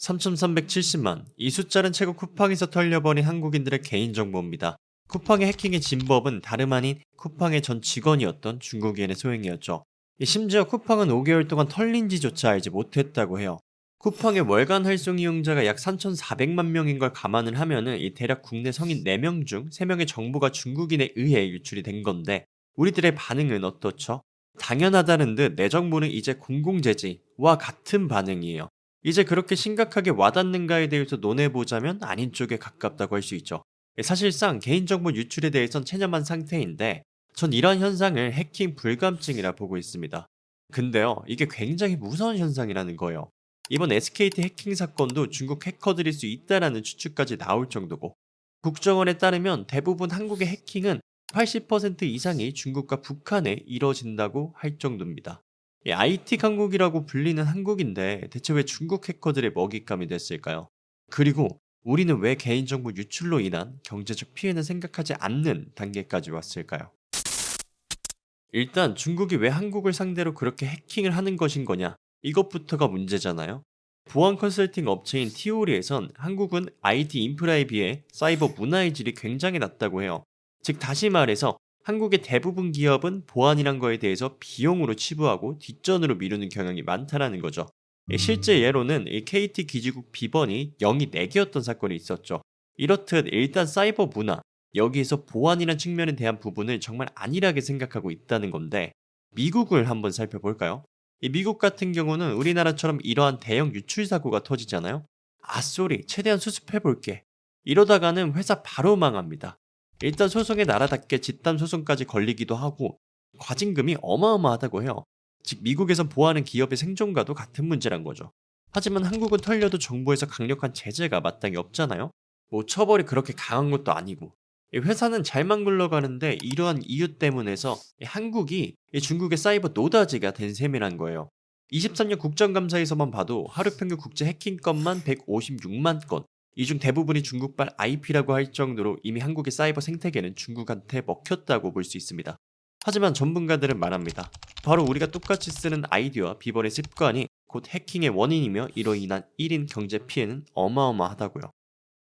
3,370만. 이 숫자는 최고 쿠팡에서 털려버린 한국인들의 개인정보입니다. 쿠팡의 해킹의 진법은 다름 아닌 쿠팡의 전 직원이었던 중국인의 소행이었죠. 심지어 쿠팡은 5개월 동안 털린지조차 알지 못했다고 해요. 쿠팡의 월간 활송 이용자가 약 3,400만 명인 걸 감안을 하면은 이 대략 국내 성인 4명 중 3명의 정보가 중국인에 의해 유출이 된 건데 우리들의 반응은 어떻죠? 당연하다는 듯 내 정보는 이제 공공재지와 같은 반응이에요. 이제 그렇게 심각하게 와닿는가에 대해서 논해보자면 아닌 쪽에 가깝다고 할 수 있죠. 사실상 개인정보 유출에 대해선 체념한 상태인데 전 이러한 현상을 해킹 불감증이라 보고 있습니다. 근데요, 이게 굉장히 무서운 현상이라는 거예요. 이번 SKT 해킹 사건도 중국 해커들일 수 있다라는 추측까지 나올 정도고 국정원에 따르면 대부분 한국의 해킹은 80% 이상이 중국과 북한에 이뤄진다고 할 정도입니다. IT 강국이라고 불리는 한국인데 대체 왜 중국 해커들의 먹잇감이 됐을까요? 그리고 우리는 왜 개인정보 유출로 인한 경제적 피해는 생각하지 않는 단계까지 왔을까요? 일단 중국이 왜 한국을 상대로 그렇게 해킹을 하는 것인 거냐? 이것부터가 문제잖아요. 보안 컨설팅 업체인 티오리에선 한국은 IT 인프라에 비해 사이버 문화의 질이 굉장히 낮다고 해요. 즉 다시 말해서 한국의 대부분 기업은 보안이란 거에 대해서 비용으로 치부하고 뒷전으로 미루는 경향이 많다라는 거죠. 실제 예로는 이 KT 기지국 비번이 0이 4개였던 사건이 있었죠. 이렇듯 일단 사이버 문화, 여기에서 보안이란 측면에 대한 부분을 정말 안일하게 생각하고 있다는 건데 미국을 한번 살펴볼까요? 이 미국 같은 경우는 우리나라처럼 이러한 대형 유출 사고가 터지잖아요. 아 쏘리 최대한 수습해볼게. 이러다가는 회사 바로 망합니다. 일단 소송에 나라답게 집단 소송까지 걸리기도 하고 과징금이 어마어마하다고 해요. 즉 미국에선 보안은 기업의 생존과도 같은 문제란 거죠. 하지만 한국은 털려도 정부에서 강력한 제재가 마땅히 없잖아요. 뭐 처벌이 그렇게 강한 것도 아니고 이 회사는 잘만 굴러가는데 이러한 이유 때문에서 이 한국이 이 중국의 사이버 노다지가 된 셈이란 거예요. 23년 국정감사에서만 봐도 하루 평균 국제 해킹 건만 156만 건, 이 중 대부분이 중국발 IP라고 할 정도로 이미 한국의 사이버 생태계는 중국한테 먹혔다고 볼 수 있습니다. 하지만 전문가들은 말합니다. 바로 우리가 똑같이 쓰는 아이디와 비번의 습관이 곧 해킹의 원인이며 이로 인한 1인 경제 피해는 어마어마하다고요.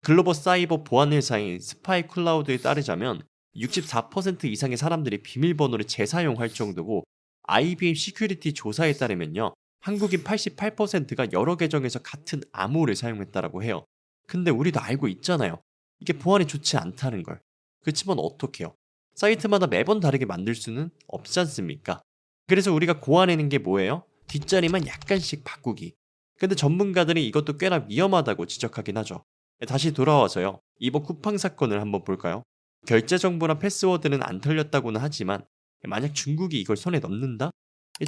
글로벌 사이버 보안 회사인 스파이 클라우드에 따르자면 64% 이상의 사람들이 비밀번호를 재사용할 정도고 IBM 시큐리티 조사에 따르면요. 한국인 88%가 여러 계정에서 같은 암호를 사용했다라고 해요. 근데 우리도 알고 있잖아요. 이게 보안이 좋지 않다는 걸. 그치만 어떡해요? 사이트마다 매번 다르게 만들 수는 없지 않습니까? 그래서 우리가 고안해낸 게 뭐예요? 뒷자리만 약간씩 바꾸기. 근데 전문가들이 이것도 꽤나 위험하다고 지적하긴 하죠. 다시 돌아와서요. 이번 쿠팡 사건을 한번 볼까요? 결제 정보나 패스워드는 안 털렸다고는 하지만 만약 중국이 이걸 손에 넣는다?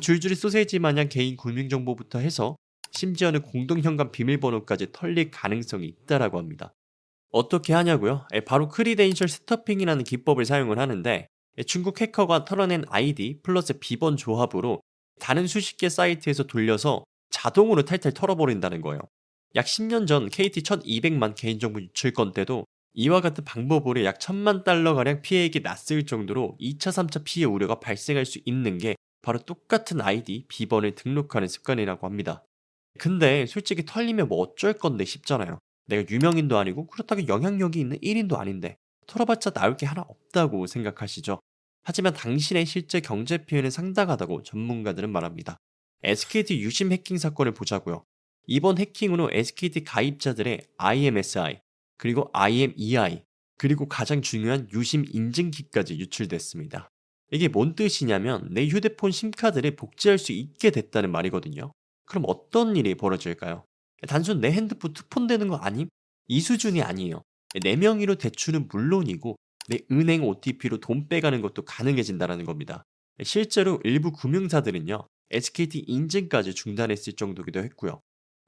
줄줄이 소세지 마냥 개인 금융정보부터 해서 심지어는 공동현관 비밀번호까지 털릴 가능성이 있다라고 합니다. 어떻게 하냐고요? 바로 크리덴셜 스토핑이라는 기법을 사용을 하는데 중국 해커가 털어낸 아이디 플러스 비번 조합으로 다른 수십 개 사이트에서 돌려서 자동으로 탈탈 털어버린다는 거예요. 약 10년 전 KT 1200만 개인정보 유출 건 때도 이와 같은 방법으로 약 1000만 달러가량 피해액이 났을 정도로 2차, 3차 피해 우려가 발생할 수 있는 게 바로 똑같은 아이디, 비번을 등록하는 습관이라고 합니다. 근데 솔직히 털리면 뭐 어쩔 건데 싶잖아요. 내가 유명인도 아니고 그렇다고 영향력이 있는 1인도 아닌데 털어봤자 나올 게 하나 없다고 생각하시죠? 하지만 당신의 실제 경제 피해는 상당하다고 전문가들은 말합니다. SKT 유심 해킹 사건을 보자고요. 이번 해킹으로 SKT 가입자들의 IMSI, 그리고 IMEI, 그리고 가장 중요한 유심 인증키까지 유출됐습니다. 이게 뭔 뜻이냐면 내 휴대폰 심카드를 복제할 수 있게 됐다는 말이거든요. 그럼 어떤 일이 벌어질까요? 단순 내 핸드폰 투폰되는 거 아님? 이 수준이 아니에요. 내 명의로 대출은 물론이고 내 은행 OTP로 돈 빼가는 것도 가능해진다는 겁니다. 실제로 일부 금융사들은요. SKT 인증까지 중단했을 정도기도 했고요.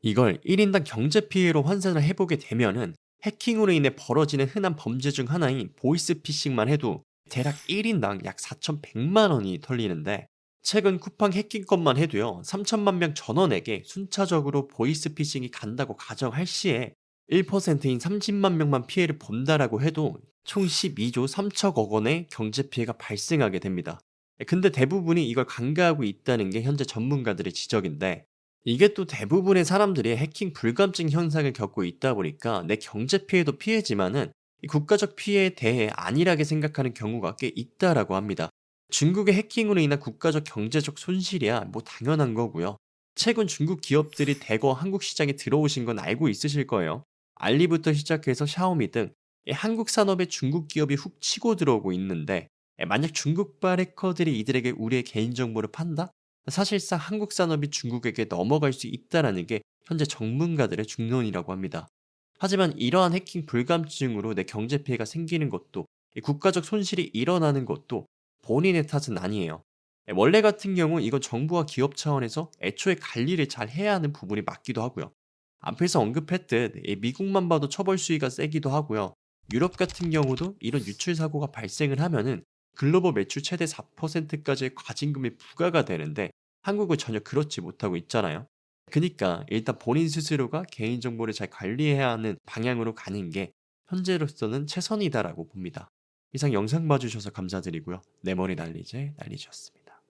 이걸 1인당 경제 피해로 환산을 해보게 되면은 해킹으로 인해 벌어지는 흔한 범죄 중 하나인 보이스피싱만 해도 대략 1인당 약 4,100만 원이 털리는데 최근 쿠팡 해킹 건만 해도요 3천만 명 전원에게 순차적으로 보이스피싱이 간다고 가정할 시에 1%인 30만 명만 피해를 본다라고 해도 총 12조 3천억 원의 경제 피해가 발생하게 됩니다. 근데 대부분이 이걸 간과하고 있다는 게 현재 전문가들의 지적인데 이게 또 대부분의 사람들이 해킹 불감증 현상을 겪고 있다 보니까 내 경제 피해도 피해지만은 이 국가적 피해에 대해 안일하게 생각하는 경우가 꽤 있다라고 합니다. 중국의 해킹으로 인한 국가적 경제적 손실이야 뭐 당연한 거고요. 최근 중국 기업들이 대거 한국 시장에 들어오신 건 알고 있으실 거예요. 알리부터 시작해서 샤오미 등 이 한국 산업에 중국 기업이 훅 치고 들어오고 있는데 만약 중국발 해커들이 이들에게 우리의 개인정보를 판다? 사실상 한국 산업이 중국에게 넘어갈 수 있다라는 게 현재 전문가들의 중론이라고 합니다. 하지만 이러한 해킹 불감증으로 내 경제 피해가 생기는 것도 이 국가적 손실이 일어나는 것도 본인의 탓은 아니에요. 원래 같은 경우 이건 정부와 기업 차원에서 애초에 관리를 잘 해야 하는 부분이 맞기도 하고요. 앞에서 언급했듯 이 미국만 봐도 처벌 수위가 세기도 하고요. 유럽 같은 경우도 이런 유출 사고가 발생을 하면은 글로벌 매출 최대 4%까지의 과징금이 부과가 되는데 한국은 전혀 그렇지 못하고 있잖아요. 그니까 일단 본인 스스로가 개인정보를 잘 관리해야 하는 방향으로 가는 게 현재로서는 최선이다라고 봅니다. 이상 영상 봐주셔서 감사드리고요. 내 머리 날리제 날리셨습니다.